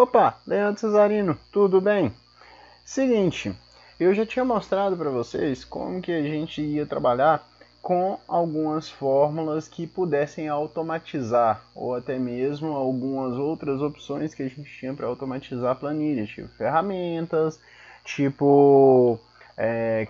Opa, Leandro Cesarino, tudo bem? Seguinte, eu já tinha mostrado para vocês como que a gente ia trabalhar com algumas fórmulas que pudessem automatizar, ou até mesmo algumas outras opções que a gente tinha para automatizar planilhas, tipo ferramentas, tipo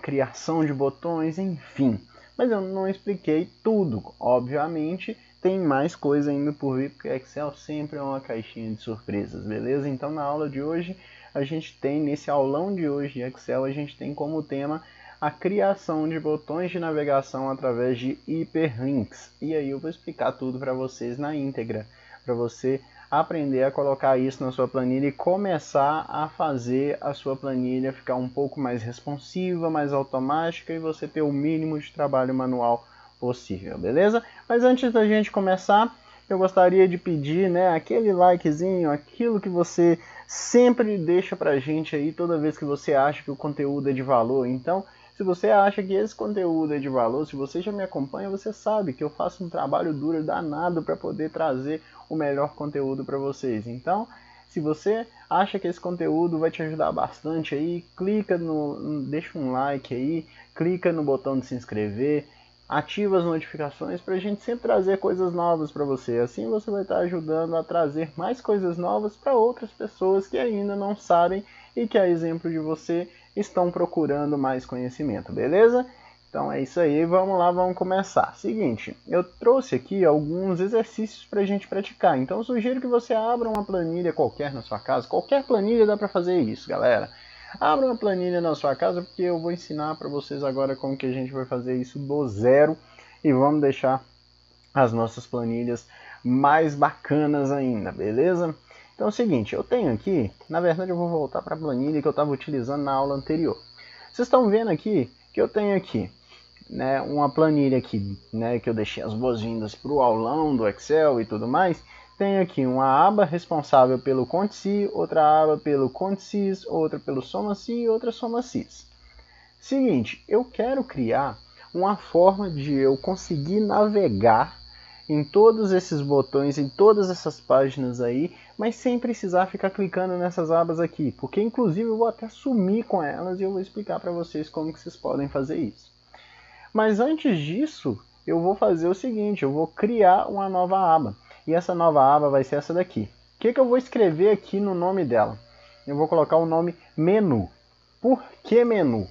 criação de botões, enfim. Mas eu não expliquei tudo, obviamente. Tem mais coisa ainda por vir, porque Excel sempre é uma caixinha de surpresas, beleza? Então na aula de hoje, a gente tem, nesse aulão de hoje de Excel, a gente tem como tema a criação de botões de navegação através de hiperlinks. E aí eu vou explicar tudo para vocês na íntegra, para você aprender a colocar isso na sua planilha e começar a fazer a sua planilha ficar um pouco mais responsiva, mais automática e você ter o mínimo de trabalho manual possível, beleza? Mas antes da gente começar, eu gostaria de pedir, né, aquele likezinho, aquilo que você sempre deixa pra gente aí toda vez que você acha que o conteúdo é de valor. Então, se você acha que esse conteúdo é de valor, se você já me acompanha, você sabe que eu faço um trabalho duro danado para poder trazer o melhor conteúdo para vocês. Então, se você acha que esse conteúdo vai te ajudar bastante aí, deixa um like aí, clica no botão de se inscrever, ativa as notificações para a gente sempre trazer coisas novas para você. Assim você vai estar ajudando a trazer mais coisas novas para outras pessoas que ainda não sabem e que, a exemplo de você, estão procurando mais conhecimento, beleza? Então é isso aí, vamos lá, vamos começar. Seguinte, eu trouxe aqui alguns exercícios para a gente praticar. Então eu sugiro que você abra uma planilha qualquer na sua casa. Qualquer planilha dá para fazer isso, galera. Abra uma planilha na sua casa, porque eu vou ensinar para vocês agora como que a gente vai fazer isso do zero. E vamos deixar as nossas planilhas mais bacanas ainda, beleza? Então é o seguinte, eu tenho aqui, na verdade eu vou voltar para a planilha que eu estava utilizando na aula anterior. Vocês estão vendo aqui que eu tenho aqui, né, uma planilha aqui, né, que eu deixei as boas-vindas para o aulão do Excel e tudo mais. Tenho aqui uma aba responsável pelo Conte-se, outra aba pelo Conte-sis, outra pelo Soma-se e outra Soma-sis. Seguinte, eu quero criar uma forma de eu conseguir navegar em todos esses botões, em todas essas páginas aí, mas sem precisar ficar clicando nessas abas aqui, porque inclusive eu vou até sumir com elas e eu vou explicar para vocês como que vocês podem fazer isso. Mas antes disso, eu vou fazer o seguinte, eu vou criar uma nova aba, e essa nova aba vai ser essa daqui. O que eu vou escrever aqui no nome dela? Eu vou colocar o nome menu. Por que menu?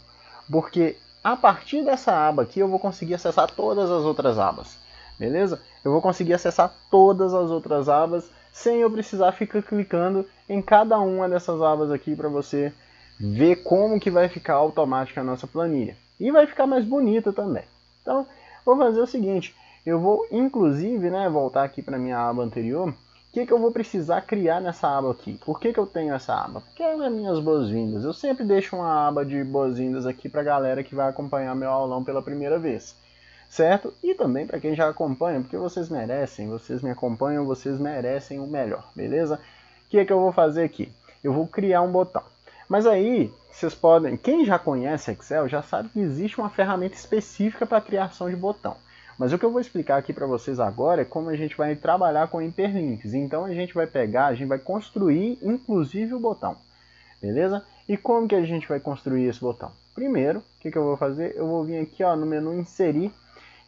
Porque a partir dessa aba aqui eu vou conseguir acessar todas as outras abas. Beleza? Eu vou conseguir acessar todas as outras abas sem eu precisar ficar clicando em cada uma dessas abas aqui para você ver como que vai ficar automática a nossa planilha. E vai ficar mais bonita também. Então, vou fazer o seguinte, eu vou inclusive, né, voltar aqui para minha aba anterior. O que eu vou precisar criar nessa aba aqui? Por que eu tenho essa aba? Porque é as minhas boas-vindas. Eu sempre deixo uma aba de boas-vindas aqui para a galera que vai acompanhar meu aulão pela primeira vez. Certo? E também para quem já acompanha, porque vocês merecem, vocês me acompanham, vocês merecem o melhor, beleza? O que eu vou fazer aqui? Eu vou criar um botão. Mas aí, vocês podem, quem já conhece Excel já sabe que existe uma ferramenta específica para a criação de botão. Mas o que eu vou explicar aqui para vocês agora é como a gente vai trabalhar com hiperlinks. Então a gente vai pegar, a gente vai construir inclusive o botão, beleza? E como que a gente vai construir esse botão? Primeiro, o que eu vou fazer? Eu vou vir aqui ó, no menu inserir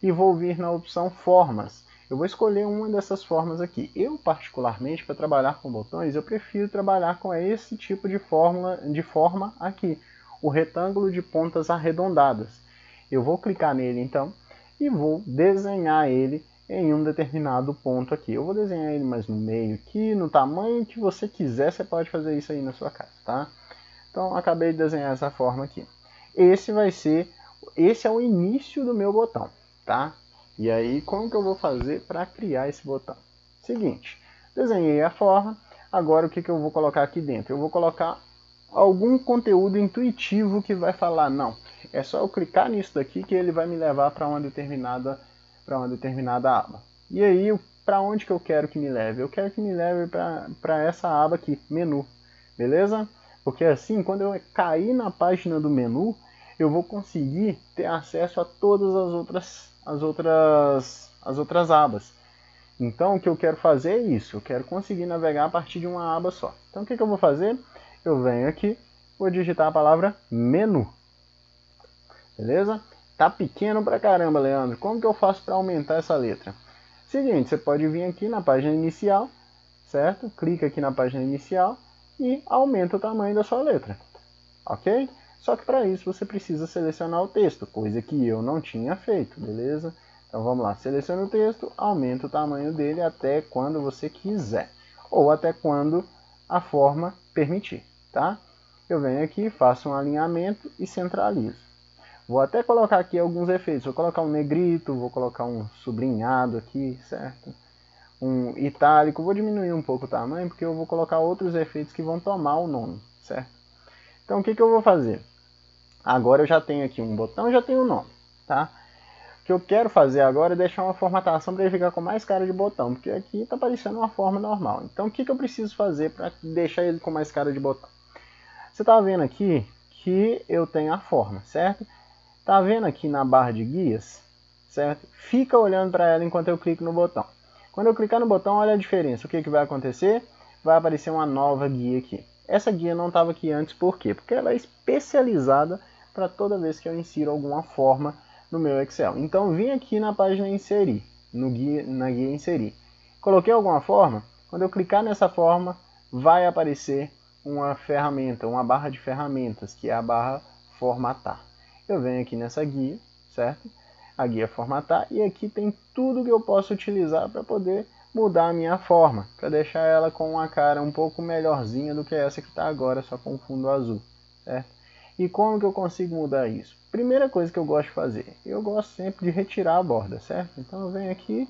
e vou vir na opção formas. Eu vou escolher uma dessas formas aqui. Eu, particularmente, para trabalhar com botões, eu prefiro trabalhar com esse tipo de forma aqui, o retângulo de pontas arredondadas. Eu vou clicar nele, então, e vou desenhar ele em um determinado ponto aqui. Eu vou desenhar ele mais no meio aqui, no tamanho que você quiser, você pode fazer isso aí na sua casa, tá? Então, acabei de desenhar essa forma aqui. Esse é o início do meu botão, tá? E aí, como que eu vou fazer para criar esse botão? Seguinte, desenhei a forma, agora o que eu vou colocar aqui dentro? Eu vou colocar algum conteúdo intuitivo que vai falar, não, é só eu clicar nisso daqui que ele vai me levar para uma determinada aba. E aí, para onde que eu quero que me leve? Eu quero que me leve para essa aba aqui, menu, beleza? Porque assim, quando eu cair na página do menu, eu vou conseguir ter acesso a todas as outras abas. Então o que eu quero fazer é isso, eu quero conseguir navegar a partir de uma aba só. Então o que eu vou fazer? Eu venho aqui, vou digitar a palavra menu. Beleza? Tá pequeno pra caramba, Leandro. Como que eu faço para aumentar essa letra? Seguinte, você pode vir aqui na página inicial, certo? Clica aqui na página inicial e aumenta o tamanho da sua letra, ok? Só que para isso você precisa selecionar o texto, coisa que eu não tinha feito, beleza? Então vamos lá, seleciona o texto, aumenta o tamanho dele até quando você quiser, ou até quando a forma permitir, tá? Eu venho aqui, faço um alinhamento e centralizo. Vou até colocar aqui alguns efeitos, vou colocar um negrito, vou colocar um sublinhado aqui, certo? Um itálico, vou diminuir um pouco o tamanho, porque eu vou colocar outros efeitos que vão tomar o nome, certo? Então o que eu vou fazer? Agora eu já tenho aqui um botão, já tenho o nome, tá? O que eu quero fazer agora é deixar uma formatação para ele ficar com mais cara de botão, porque aqui está parecendo uma forma normal. Então o que eu preciso fazer para deixar ele com mais cara de botão? Você está vendo aqui que eu tenho a forma, certo? Está vendo aqui na barra de guias, certo? Fica olhando para ela enquanto eu clico no botão. Quando eu clicar no botão, olha a diferença. O que vai acontecer? Vai aparecer uma nova guia aqui. Essa guia não estava aqui antes, por quê? Porque ela é especializada para toda vez que eu insiro alguma forma no meu Excel. Então, vim aqui na página inserir, na guia inserir. Coloquei alguma forma, quando eu clicar nessa forma, vai aparecer uma ferramenta, uma barra de ferramentas, que é a barra formatar. Eu venho aqui nessa guia, certo? A guia formatar, e aqui tem tudo que eu posso utilizar para poder mudar a minha forma, para deixar ela com uma cara um pouco melhorzinha do que essa que está agora, só com fundo azul, certo? E como que eu consigo mudar isso? Primeira coisa que eu gosto de fazer, eu gosto sempre de retirar a borda, certo? Então eu venho aqui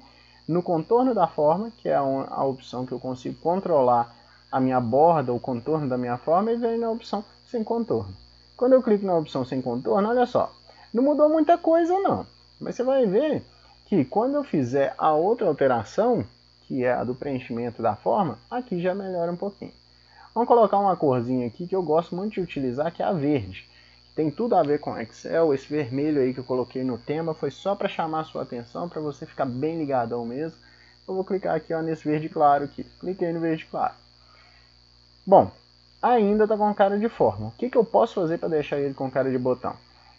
no contorno da forma, que é a opção que eu consigo controlar a minha borda, o contorno da minha forma, e venho na opção sem contorno. Quando eu clico na opção sem contorno, olha só, não mudou muita coisa não, mas você vai ver que quando eu fizer a outra alteração, que é a do preenchimento da forma, aqui já melhora um pouquinho. Vamos colocar uma corzinha aqui que eu gosto muito de utilizar, que é a verde. Tem tudo a ver com Excel, esse vermelho aí que eu coloquei no tema foi só para chamar a sua atenção, para você ficar bem ligadão mesmo. Eu vou clicar aqui ó, nesse verde claro aqui, cliquei no verde claro. Bom, ainda está com cara de forma. O que eu posso fazer para deixar ele com cara de botão?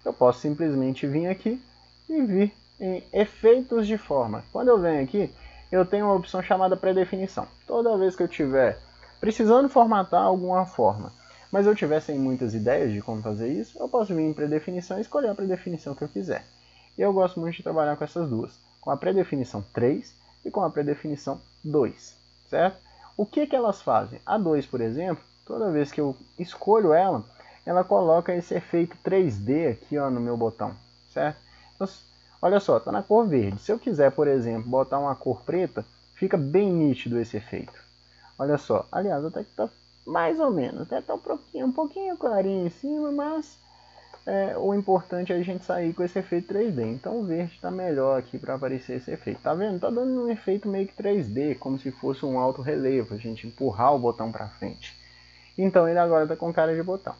Eu posso simplesmente vir aqui e vir em efeitos de forma. Quando eu venho aqui, eu tenho uma opção chamada pré-definição. Toda vez que eu tiver precisando formatar alguma forma, mas eu tiver sem muitas ideias de como fazer isso, eu posso vir em pré-definição e escolher a pré-definição que eu quiser. E eu gosto muito de trabalhar com essas duas, com a pré-definição 3 e com a pré-definição 2, certo? O que elas fazem? A 2, por exemplo, toda vez que eu escolho ela, ela coloca esse efeito 3D aqui ó, no meu botão, certo? Então, olha só, está na cor verde. Se eu quiser, por exemplo, botar uma cor preta, fica bem nítido esse efeito. Olha só, aliás, até que está mais ou menos, até está um pouquinho clarinho em cima, mas o importante é a gente sair com esse efeito 3D. Então o verde está melhor aqui para aparecer esse efeito. Tá vendo? Está dando um efeito meio que 3D, como se fosse um alto relevo, a gente empurrar o botão para frente. Então ele agora está com cara de botão.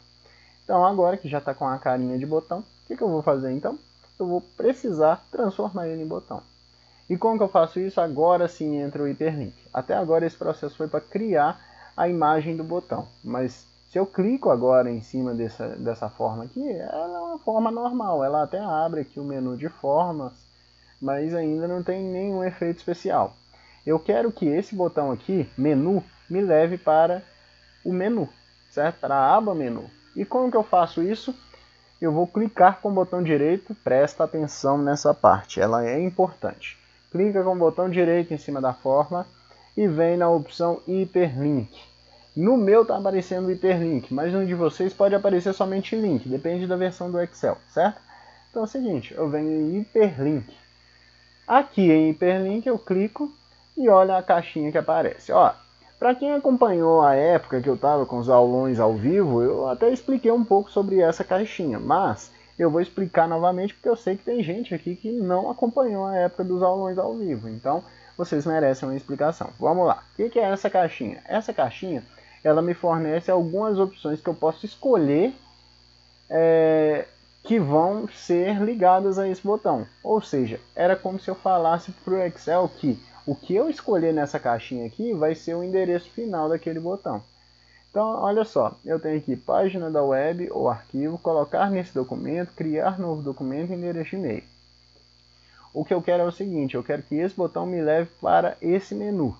Então agora que já está com a carinha de botão, o que eu vou fazer então? Eu vou precisar transformar ele em botão. E como que eu faço isso? Agora sim entra o hiperlink. Até agora esse processo foi para criar a imagem do botão, mas se eu clico agora em cima dessa forma aqui, ela é uma forma normal, ela até abre aqui o menu de formas, mas ainda não tem nenhum efeito especial. Eu quero que esse botão aqui, menu, me leve para o menu, certo? Para a aba menu. E como que eu faço isso? Eu vou clicar com o botão direito, presta atenção nessa parte, ela é importante. Clica com o botão direito em cima da forma e vem na opção hiperlink. No meu está aparecendo o hiperlink, mas no de vocês pode aparecer somente link, depende da versão do Excel, certo? Então é o seguinte, eu venho em hiperlink. Aqui em hiperlink eu clico e olha a caixinha que aparece. Ó, para quem acompanhou a época que eu estava com os aulões ao vivo, eu até expliquei um pouco sobre essa caixinha, mas eu vou explicar novamente porque eu sei que tem gente aqui que não acompanhou a época dos aulões ao vivo, então vocês merecem uma explicação. Vamos lá, o que é essa caixinha? Essa caixinha, ela me fornece algumas opções que eu posso escolher que vão ser ligadas a esse botão. Ou seja, era como se eu falasse para o Excel que O que eu escolher nessa caixinha aqui vai ser o endereço final daquele botão. Então, olha só, eu tenho aqui página da web ou arquivo, colocar nesse documento, criar novo documento e endereço de e-mail. O que eu quero é o seguinte, eu quero que esse botão me leve para esse menu.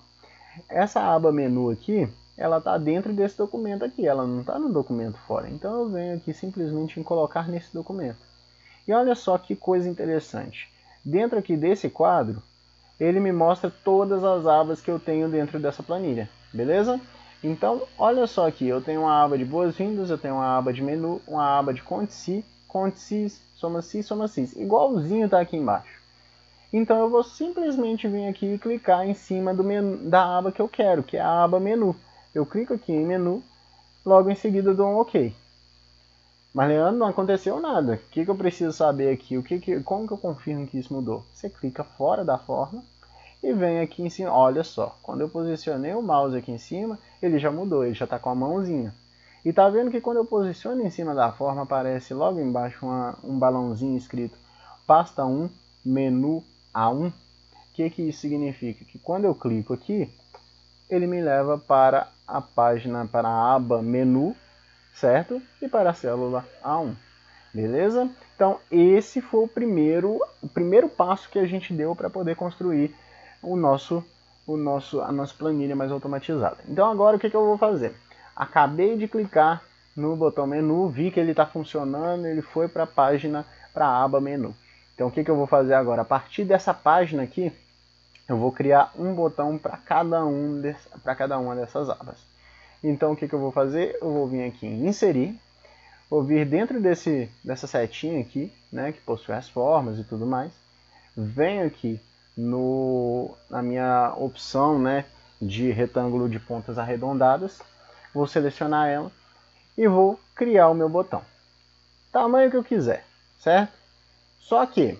Essa aba menu aqui, ela está dentro desse documento aqui, ela não está no documento fora. Então eu venho aqui simplesmente em colocar nesse documento. E olha só que coisa interessante. Dentro aqui desse quadro, ele me mostra todas as abas que eu tenho dentro dessa planilha, beleza? Então, olha só aqui, eu tenho uma aba de boas-vindas, eu tenho uma aba de menu, uma aba de conte-se, soma-se, soma-se, igualzinho tá aqui embaixo. Então eu vou simplesmente vir aqui e clicar em cima do menu, da aba que eu quero, que é a aba menu. Eu clico aqui em menu, logo em seguida dou um OK. Mas, Leandro, não aconteceu nada. O que eu preciso saber aqui? Como que eu confirmo que isso mudou? Você clica fora da forma e vem aqui em cima. Olha só, quando eu posicionei o mouse aqui em cima, ele já mudou, ele já está com a mãozinha. E tá vendo que quando eu posiciono em cima da forma, aparece logo embaixo um balãozinho escrito pasta 1, menu A1. O que isso significa? Que quando eu clico aqui, ele me leva para a página, para a aba menu, certo? E para a célula A1, beleza? Então esse foi o primeiro passo que a gente deu para poder construir a nossa planilha mais automatizada. Então agora o que eu vou fazer? Acabei de clicar no botão menu, vi que ele está funcionando, ele foi para a página, para a aba menu. Então o que eu vou fazer agora? A partir dessa página aqui, eu vou criar um botão para cada uma dessas abas. Então o que eu vou fazer? Eu vou vir aqui em inserir, vou vir dentro dessa setinha aqui, né, que possui as formas e tudo mais, venho aqui na minha opção, né, de retângulo de pontas arredondadas, vou selecionar ela e vou criar o meu botão. Tamanho que eu quiser, certo? Só que,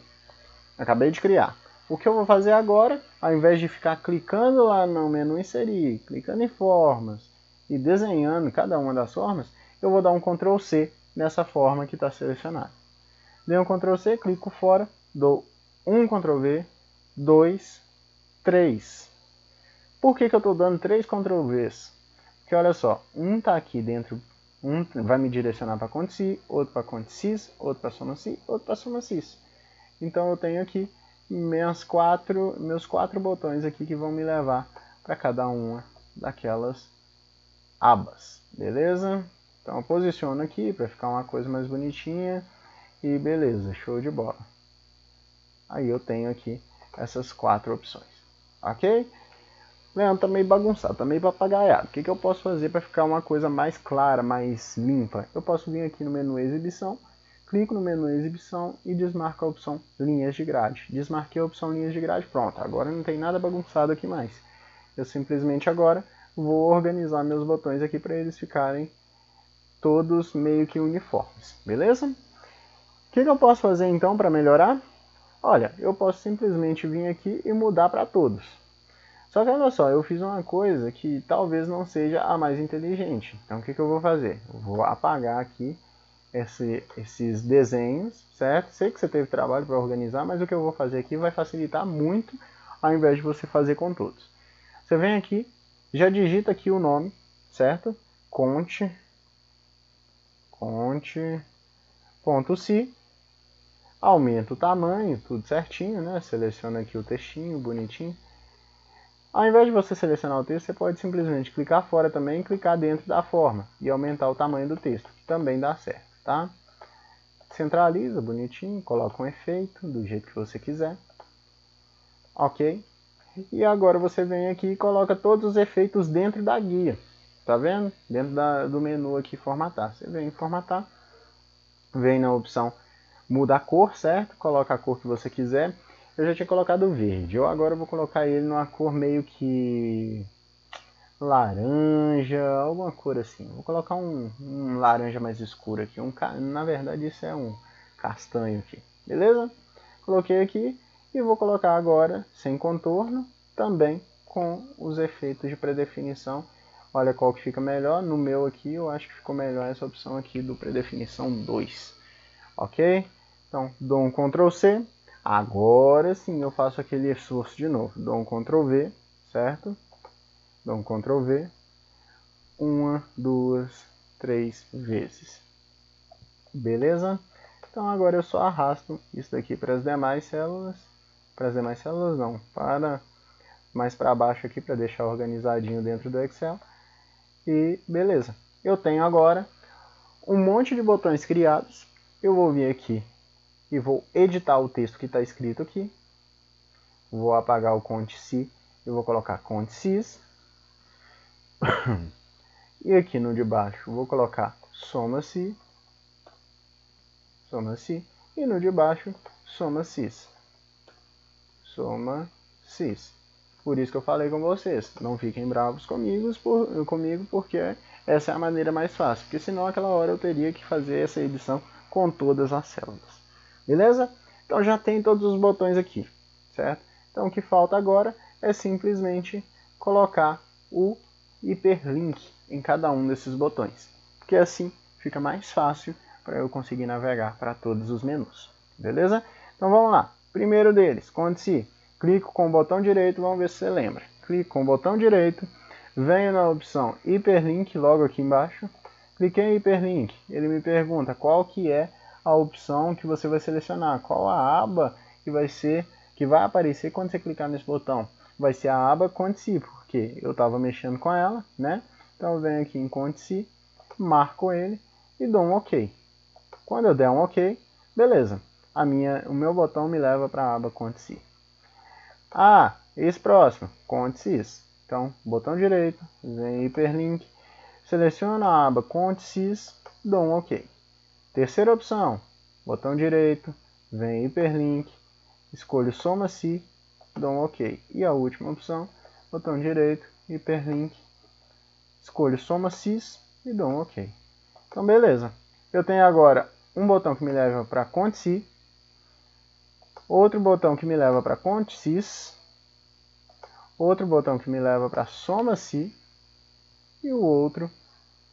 acabei de criar. O que eu vou fazer agora, ao invés de ficar clicando lá no menu inserir, clicando em formas e desenhando cada uma das formas, eu vou dar um Ctrl C nessa forma que está selecionada. Dei um Ctrl C, clico fora, dou um Ctrl V, 2, 3. Por que eu estou dando 3 Ctrl Vs? Porque olha só, um está aqui dentro, um vai me direcionar para conte-se, outro para conte-sis, outro para soma-se, outro para soma-sis. Então eu tenho aqui meus quatro botões aqui que vão me levar para cada uma daquelas abas, beleza? Então eu posiciono aqui para ficar uma coisa mais bonitinha e beleza, show de bola. Aí eu tenho aqui essas 4 opções, ok? Leandro, tá meio bagunçado, tá meio papagaiado. O que eu posso fazer para ficar uma coisa mais clara, mais limpa? Eu posso vir aqui no menu exibição, clico no menu exibição e desmarco a opção linhas de grade. Desmarquei a opção linhas de grade, pronto, agora não tem nada bagunçado aqui mais. Eu simplesmente agora vou organizar meus botões aqui para eles ficarem todos meio que uniformes, beleza? O que eu posso fazer então para melhorar? Olha, eu posso simplesmente vir aqui e mudar para todos. Só que olha só, eu fiz uma coisa que talvez não seja a mais inteligente. Então o que eu vou fazer? Eu vou apagar aqui esses desenhos, certo? Sei que você teve trabalho para organizar, mas o que eu vou fazer aqui vai facilitar muito ao invés de você fazer com todos. Você vem aqui, já digita aqui o nome, certo? Conte.se, aumenta o tamanho, tudo certinho, né? Seleciona aqui o textinho, bonitinho. Ao invés de você selecionar o texto, você pode simplesmente clicar fora também e clicar dentro da forma e aumentar o tamanho do texto, que também dá certo, tá? Centraliza, bonitinho, coloca um efeito do jeito que você quiser, ok? E agora você vem aqui e coloca todos os efeitos dentro da guia, tá vendo? Dentro do menu aqui, formatar. Você vem em formatar, vem na opção muda a cor, certo? Coloca a cor que você quiser. Eu já tinha colocado verde, eu agora vou colocar ele numa cor meio que laranja, alguma cor assim. Vou colocar um laranja mais escuro aqui, na verdade isso é um castanho aqui, beleza? Coloquei aqui e vou colocar agora sem contorno, também com os efeitos de predefinição. Olha qual que fica melhor, no meu aqui eu acho que ficou melhor essa opção aqui do predefinição 2, ok? Então dou um Ctrl C, Agora sim eu faço aquele esforço de novo. Dou um Ctrl V, certo? Dou um Ctrl V. 1, 2, 3 vezes. Beleza? Então agora eu só arrasto isso daqui para as demais células. Para as demais células não, para mais para baixo aqui para deixar organizadinho dentro do Excel. E beleza. Eu tenho agora um monte de botões criados. Eu vou vir aqui e vou editar o texto que está escrito aqui. Vou apagar o Cont+C e vou colocar Cont+Sys. E aqui no de baixo vou colocar Soma-se. Soma-se. E no de baixo, Soma-Sys. Soma-Sys. Por isso que eu falei com vocês. Não fiquem bravos comigo porque essa é a maneira mais fácil. Porque senão aquela hora eu teria que fazer essa edição com todas as células. Beleza? Então já tem todos os botões aqui. Certo? Então o que falta agora é simplesmente colocar o hiperlink em cada um desses botões. Porque assim fica mais fácil para eu conseguir navegar para todos os menus. Beleza? Então vamos lá. Primeiro deles, Cont+C. Clico com o botão direito, vamos ver se você lembra. Clico com o botão direito, venho na opção hiperlink logo aqui embaixo. Cliquei em hiperlink. Ele me pergunta qual que é a opção que você vai selecionar. Qual a aba que vai aparecer quando você clicar nesse botão. Vai ser a aba Cont+C, porque eu estava mexendo com ela, né? Então eu venho aqui em Cont+C, marco ele e dou um OK. Quando eu der um OK, beleza. O meu botão me leva para a aba Cont+C. Ah, esse próximo, Cont+Sys. Então, botão direito, vem em hiperlink, seleciono a aba Cont+Sys, dou um OK. Terceira opção, botão direito, vem em hiperlink, escolho Soma-se, dou um OK. E a última opção, botão direito, hiperlink, escolho Soma-Sys e dou um OK. Então, beleza. Eu tenho agora um botão que me leva para Cont+C, outro botão que me leva para Cont+Sys, outro botão que me leva para Soma-se e o outro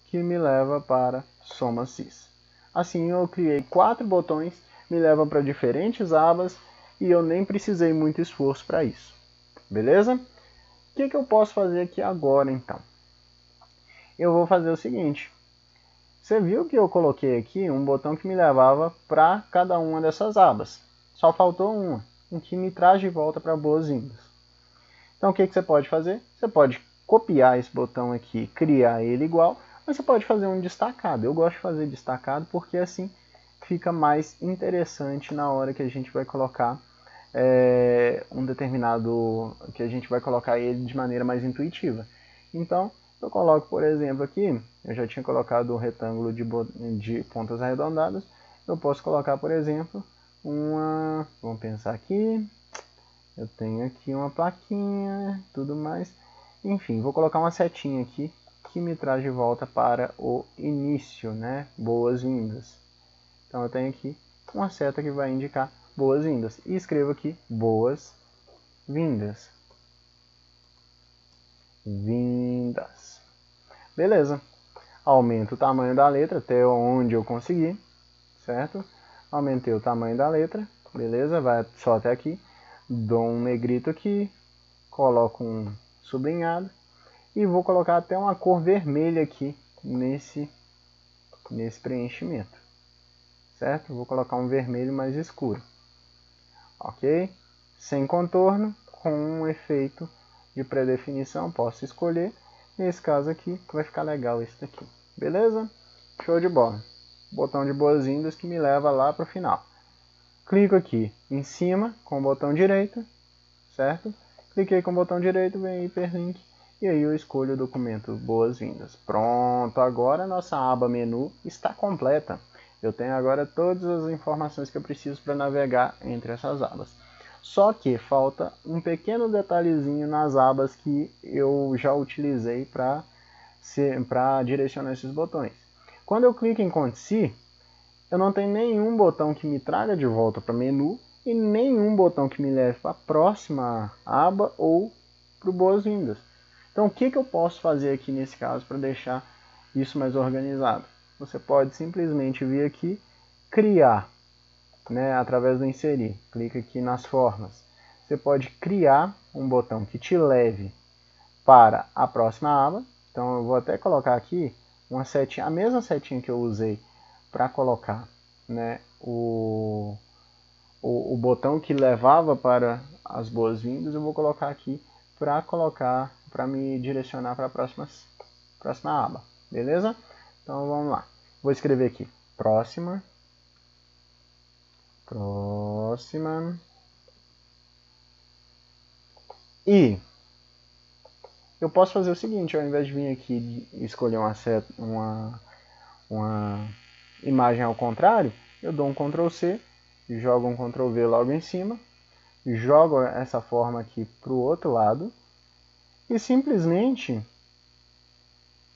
que me leva para Soma-Sys. Assim eu criei 4 botões, me levam para diferentes abas e eu nem precisei muito esforço para isso. Beleza? O que eu posso fazer aqui agora então? Eu vou fazer o seguinte. Você viu que eu coloquei aqui um botão que me levava para cada uma dessas abas. Só faltou uma, um que me traz de volta para boas-vindas. Então o que você pode fazer? Você pode copiar esse botão aqui, criar ele igual, mas você pode fazer um destacado. Eu gosto de fazer destacado porque assim fica mais interessante na hora que a gente vai colocar que a gente vai colocar ele de maneira mais intuitiva. Então eu coloco, por exemplo, aqui, eu já tinha colocado um retângulo de pontas arredondadas, eu posso colocar, por exemplo, vamos pensar aqui, eu tenho aqui uma plaquinha, tudo mais, enfim, vou colocar uma setinha aqui, que me traz de volta para o início, né, boas-vindas. Então eu tenho aqui uma seta que vai indicar boas-vindas, e escrevo aqui, boas-vindas. Vindas. Beleza. Aumento o tamanho da letra até onde eu conseguir, certo? Aumentei o tamanho da letra, beleza? Vai só até aqui. Dou um negrito aqui, coloco um sublinhado e vou colocar até uma cor vermelha aqui nesse preenchimento, certo? Vou colocar um vermelho mais escuro, ok? Sem contorno, com um efeito de pré-definição, posso escolher. Nesse caso aqui, vai ficar legal esse daqui. Beleza? Show de bola. Botão de boas-vindas que me leva lá para o final. Clico aqui em cima com o botão direito, certo? Cliquei com o botão direito, vem hiperlink e aí eu escolho o documento boas-vindas. Pronto, agora a nossa aba menu está completa. Eu tenho agora todas as informações que eu preciso para navegar entre essas abas. Só que falta um pequeno detalhezinho nas abas que eu já utilizei para direcionar esses botões. Quando eu clico em Cont+C, eu não tenho nenhum botão que me traga de volta para o menu e nenhum botão que me leve para a próxima aba ou para o boas-vindas. Então o que eu posso fazer aqui nesse caso para deixar isso mais organizado? Você pode simplesmente vir aqui, criar né, através do inserir. Clica aqui nas formas. Você pode criar um botão que te leve para a próxima aba. Então eu vou até colocar aqui uma setinha, a mesma setinha que eu usei para colocar, né, o botão que levava para as boas-vindas, eu vou colocar aqui para me direcionar para a próxima aba, beleza? Então vamos lá. Vou escrever aqui próxima. E eu posso fazer o seguinte, ao invés de vir aqui e escolher uma imagem ao contrário, eu dou um Ctrl C, jogo um Ctrl V logo em cima, jogo essa forma aqui para o outro lado e simplesmente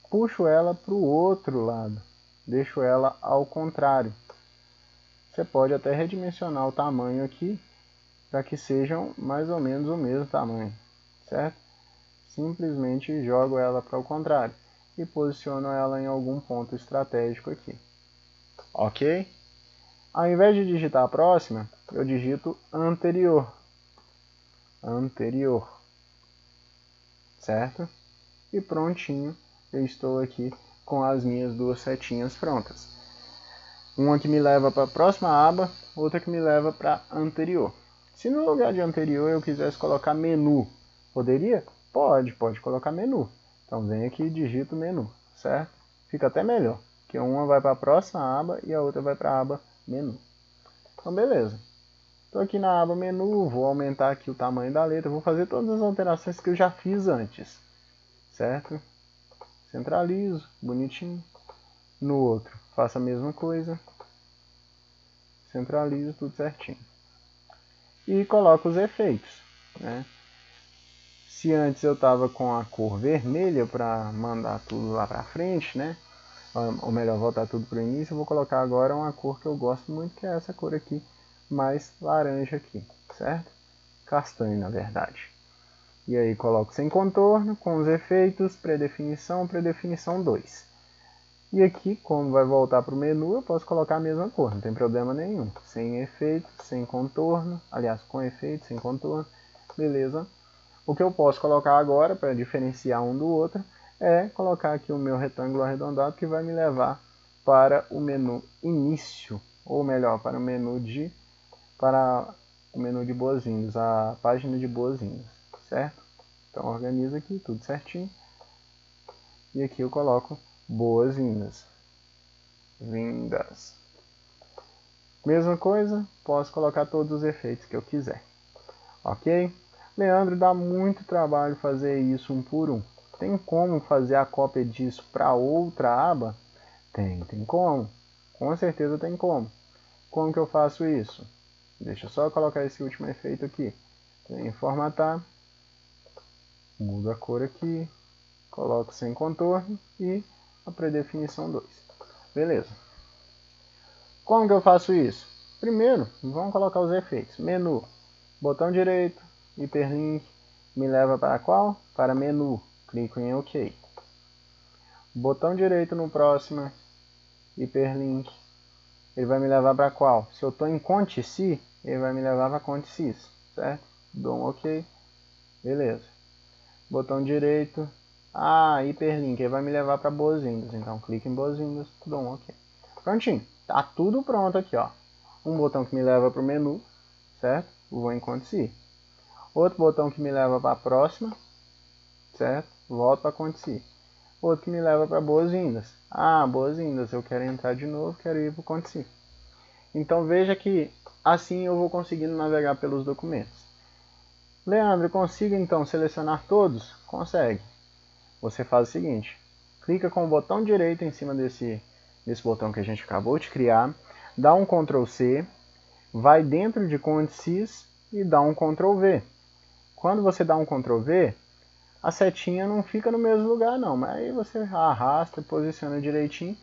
puxo ela para o outro lado, deixo ela ao contrário. Você pode até redimensionar o tamanho aqui para que sejam mais ou menos o mesmo tamanho, certo? Simplesmente jogo ela para o contrário e posiciono ela em algum ponto estratégico aqui, ok? Ao invés de digitar a próxima, eu digito anterior, certo? E prontinho, eu estou aqui com as minhas duas setinhas prontas. Uma que me leva para a próxima aba, outra que me leva para a anterior. Se no lugar de anterior eu quisesse colocar menu, poderia? Pode colocar menu. Então vem aqui e digito menu, certo? Fica até melhor, porque uma vai para a próxima aba e a outra vai para a aba menu. Então beleza. Estou aqui na aba menu, vou aumentar aqui o tamanho da letra, vou fazer todas as alterações que eu já fiz antes, certo? Centralizo, bonitinho. No outro, faço a mesma coisa. Centralizo tudo certinho. E coloco os efeitos, né? Se antes eu estava com a cor vermelha para mandar tudo lá para frente, né? Ou melhor, voltar tudo para o início, eu vou colocar agora uma cor que eu gosto muito, que é essa cor aqui, mais laranja aqui, certo? Castanho, na verdade. E aí coloco sem contorno, com os efeitos, predefinição 2. E aqui, como vai voltar para o menu, eu posso colocar a mesma cor, não tem problema nenhum. Sem efeito, sem contorno, aliás, com efeito, sem contorno, beleza. O que eu posso colocar agora, para diferenciar um do outro, é colocar aqui o meu retângulo arredondado, que vai me levar para o menu início, ou melhor, para o menu de boas-vindas, a página de boas-vindas, certo? Então organiza aqui tudo certinho. E aqui eu coloco boas-vindas. Mesma coisa, posso colocar todos os efeitos que eu quiser. Ok? Leandro, dá muito trabalho fazer isso um por um. Tem como fazer a cópia disso para outra aba? Tem como. Com certeza tem como. Como que eu faço isso? Deixa eu só colocar esse último efeito aqui. Em formatar. Mudo a cor aqui. Coloco sem contorno e a predefinição 2. Beleza. Como que eu faço isso? Primeiro, vamos colocar os efeitos. Menu. Botão direito, hiperlink, me leva para qual? Para menu. Clico em OK. Botão direito no próximo, hiperlink. Ele vai me levar para qual? Se eu estou em Conte-se, ele vai me levar para Conte-sis, certo? Dou um OK. Beleza. Botão direito. Hiperlink. Ele vai me levar para boas-vindas. Então, clico em boas-vindas, dou um OK. Prontinho. Tá tudo pronto aqui, ó. Um botão que me leva para o menu, certo? Vou em Conte-se. Outro botão que me leva para a próxima, certo? Volto para Conte-se. Outro que me leva para boas-vindas. Boas-vindas, eu quero entrar de novo, quero ir para o Conte-se. Então veja que assim eu vou conseguindo navegar pelos documentos. Leandro, consigo então selecionar todos? Consegue. Você faz o seguinte, clica com o botão direito em cima desse botão que a gente acabou de criar, dá um Ctrl C, vai dentro de Conte-sis e dá um Ctrl V. Quando você dá um Ctrl V, a setinha não fica no mesmo lugar não, mas aí você arrasta, posiciona direitinho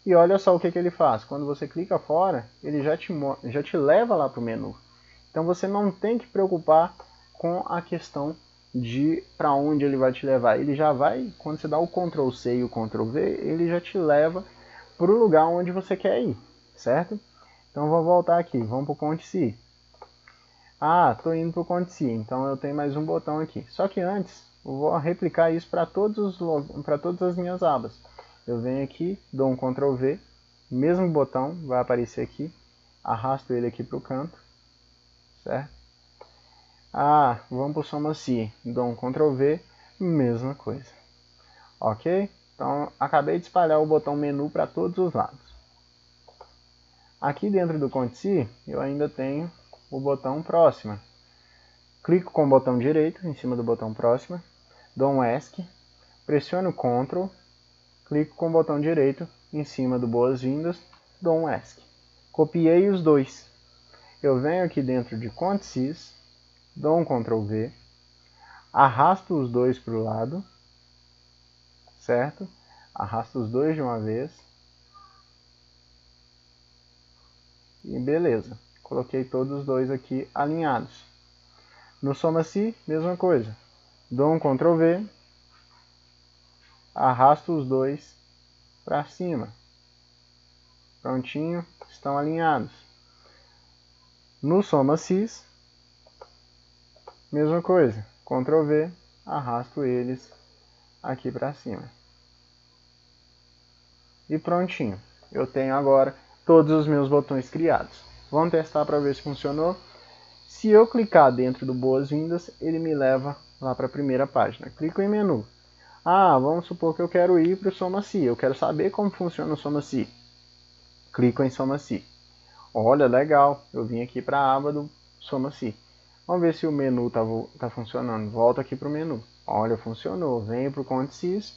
e olha só o que ele faz. Quando você clica fora, ele já te leva lá para o menu. Então você não tem que preocupar com a questão de para onde ele vai te levar. Ele já vai, quando você dá o Ctrl C e o Ctrl V, ele já te leva para o lugar onde você quer ir, certo? Então vou voltar aqui, vamos para o Conte-se. Ah, estou indo para o Conte-se, então eu tenho mais um botão aqui. Só que antes, eu vou replicar isso para todas as minhas abas. Eu venho aqui, dou um Ctrl V, mesmo botão vai aparecer aqui, arrasto ele aqui para o canto, certo? Ah, vamos para o Soma-se, dou um Ctrl V, mesma coisa. Ok? Então, acabei de espalhar o botão menu para todos os lados. Aqui dentro do Conte-se, eu ainda tenho o botão próxima. Clico com o botão direito em cima do botão próxima, dou um ESC, pressiono Ctrl, clico com o botão direito em cima do boas-vindas, dou um ESC. Copiei os dois. Eu venho aqui dentro de Conte-se, dou um Ctrl V, arrasto os dois para o lado, certo? Arrasto os dois de uma vez. E beleza, coloquei todos os dois aqui alinhados. No Soma-se, mesma coisa. Dou um Ctrl V, arrasto os dois para cima. Prontinho, estão alinhados. No Soma-se, mesma coisa. Ctrl V, arrasto eles aqui para cima. E prontinho. Eu tenho agora todos os meus botões criados. Vamos testar para ver se funcionou. Se eu clicar dentro do Boas-vindas, ele me leva lá para a primeira página. Clico em menu. Ah, vamos supor que eu quero ir para o Soma-se. Eu quero saber como funciona o Soma-se. Clico em Soma-se. Olha, legal. Eu vim aqui para a aba do Soma-se. Vamos ver se o menu tá funcionando. Volto aqui para o menu. Olha, funcionou. Venho para o Conte-se.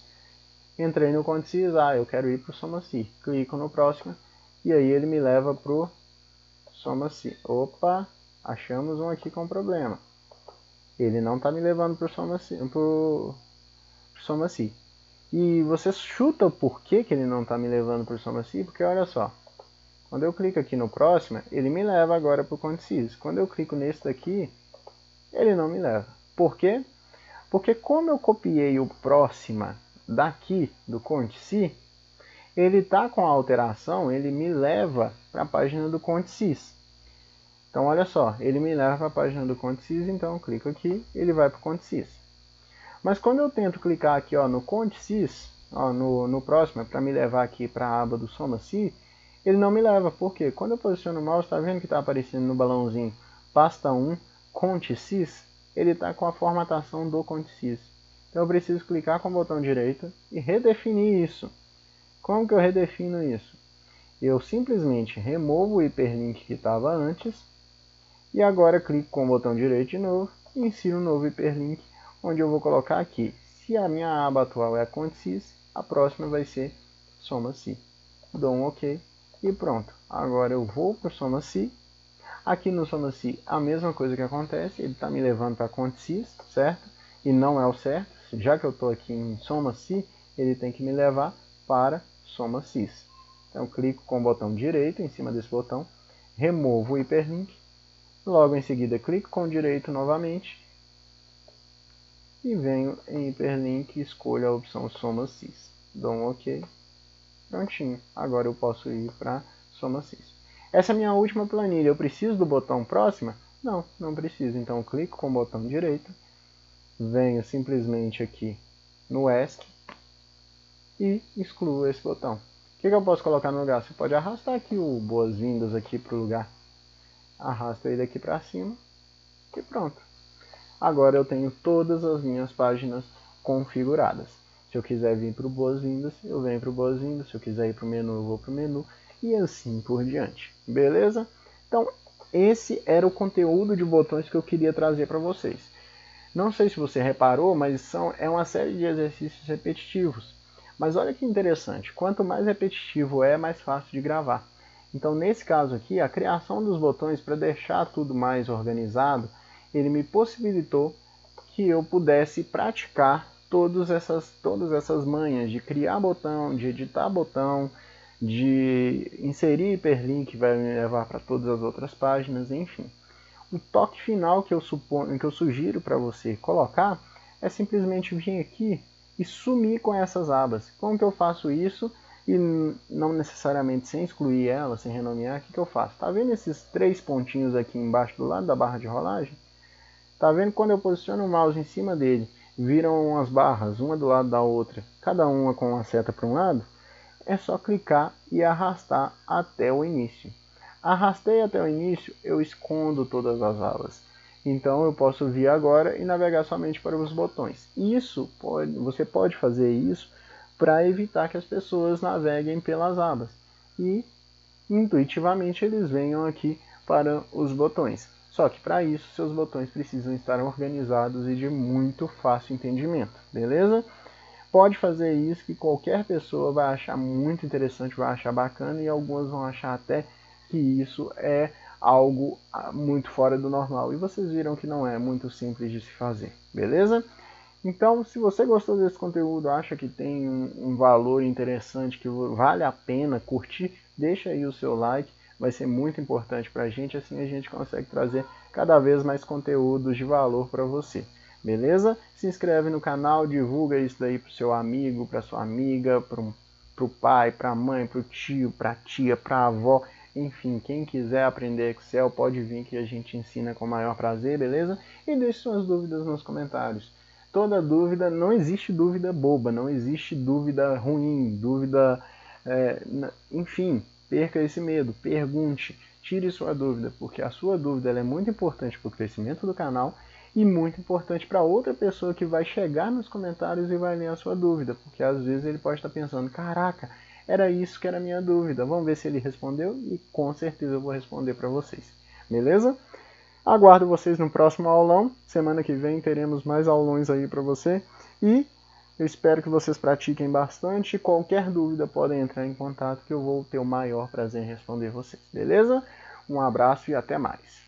Entrei no Conte-se. Ah, eu quero ir para o Soma-se. Clico no próximo. E aí ele me leva para o Soma-se. Opa, achamos um aqui com problema. Ele não está me levando para o Soma-se. E você chuta o porquê que ele não está me levando para o Soma-se? Porque olha só. Quando eu clico aqui no próximo, ele me leva agora para o Conte-se. Quando eu clico nesse daqui, ele não me leva. Por quê? Porque como eu copiei o próxima daqui do Conte-se, ele está com a alteração, ele me leva para a página do Conte-se. Então olha só, ele me leva para a página do Conte-se, então eu clico aqui, ele vai para o Conte-se. Mas quando eu tento clicar aqui no Conte-se, no próximo, para me levar aqui para a aba do Soma-se, ele não me leva. Por quê? Quando eu posiciono o mouse, está vendo que está aparecendo no balãozinho pasta 1, Conte-se? Ele está com a formatação do Conte-se. Então eu preciso clicar com o botão direito e redefinir isso. Como que eu redefino isso? Eu simplesmente removo o hiperlink que estava antes e agora clico com o botão direito de novo e insiro um novo hiperlink, onde eu vou colocar aqui. Se a minha aba atual é a Conte-se, a próxima vai ser Soma-se. Dou um OK e pronto. Agora eu vou para o Soma-se. Aqui no Soma-se a mesma coisa que acontece, ele está me levando para Conte-se, certo? E não é o certo. Já que eu estou aqui em Soma-se, ele tem que me levar para Soma-se. Então clico com o botão direito em cima desse botão, removo o hiperlink, logo em seguida clico com o direito novamente e venho em hiperlink e escolho a opção Soma-se. Dou um OK. Prontinho. Agora eu posso ir para Soma-se. Essa é a minha última planilha. Eu preciso do botão próxima? Não, não preciso. Então eu clico com o botão direito, venho simplesmente aqui no ESC e excluo esse botão. O que eu posso colocar no lugar? Você pode arrastar aqui o Boas-vindas aqui para o lugar. Arrasta ele aqui para cima e pronto. Agora eu tenho todas as minhas páginas configuradas. Se eu quiser vir para o Boas-vindas, eu venho para o Boas-vindas. Se eu quiser ir para o menu, eu vou para o menu. E assim por diante. Beleza? Então, esse era o conteúdo de botões que eu queria trazer para vocês. Não sei se você reparou, mas é uma série de exercícios repetitivos. Mas olha que interessante, quanto mais repetitivo é, mais fácil de gravar. Então nesse caso aqui, a criação dos botões para deixar tudo mais organizado, ele me possibilitou que eu pudesse praticar todas essas manhas de criar botão, de editar botão, de inserir hiperlink que vai me levar para todas as outras páginas, enfim. O toque final que eu sugiro para você colocar é simplesmente vir aqui e sumir com essas abas. Como que eu faço isso? e não necessariamente sem excluir ela, sem renomear, o que eu faço? Tá vendo esses 3 pontinhos aqui embaixo do lado da barra de rolagem? Tá vendo quando eu posiciono o mouse em cima dele, viram umas barras, uma do lado da outra, cada uma com uma seta para um lado? É só clicar e arrastar até o início. Arrastei até o início, eu escondo todas as abas. Então eu posso vir agora e navegar somente para os botões. Você pode fazer isso para evitar que as pessoas naveguem pelas abas. E intuitivamente eles venham aqui para os botões. Só que para isso seus botões precisam estar organizados e de muito fácil entendimento, beleza? Pode fazer isso que qualquer pessoa vai achar muito interessante, vai achar bacana e algumas vão achar até que isso é algo muito fora do normal. E vocês viram que não é muito simples de se fazer, beleza? Então, se você gostou desse conteúdo, acha que tem um valor interessante, que vale a pena curtir, deixa aí o seu like, vai ser muito importante para a gente, assim a gente consegue trazer cada vez mais conteúdos de valor para você. Beleza? Se inscreve no canal, divulga isso daí para o seu amigo, para sua amiga, para o pai, para a mãe, para o tio, para a tia, para a avó, enfim, quem quiser aprender Excel pode vir que a gente ensina com o maior prazer, beleza? E deixe suas dúvidas nos comentários. Toda dúvida, não existe dúvida boba, não existe dúvida ruim, dúvida, enfim, perca esse medo, pergunte, tire sua dúvida, porque a sua dúvida ela é muito importante para o crescimento do canal e muito importante para outra pessoa que vai chegar nos comentários e vai ler a sua dúvida, porque às vezes ele pode estar pensando, caraca, era isso que era a minha dúvida, vamos ver se ele respondeu e com certeza eu vou responder para vocês, beleza? Aguardo vocês no próximo aulão. Semana que vem teremos mais aulões aí para você. E eu espero que vocês pratiquem bastante. Qualquer dúvida podem entrar em contato que eu vou ter o maior prazer em responder vocês. Beleza? Um abraço e até mais.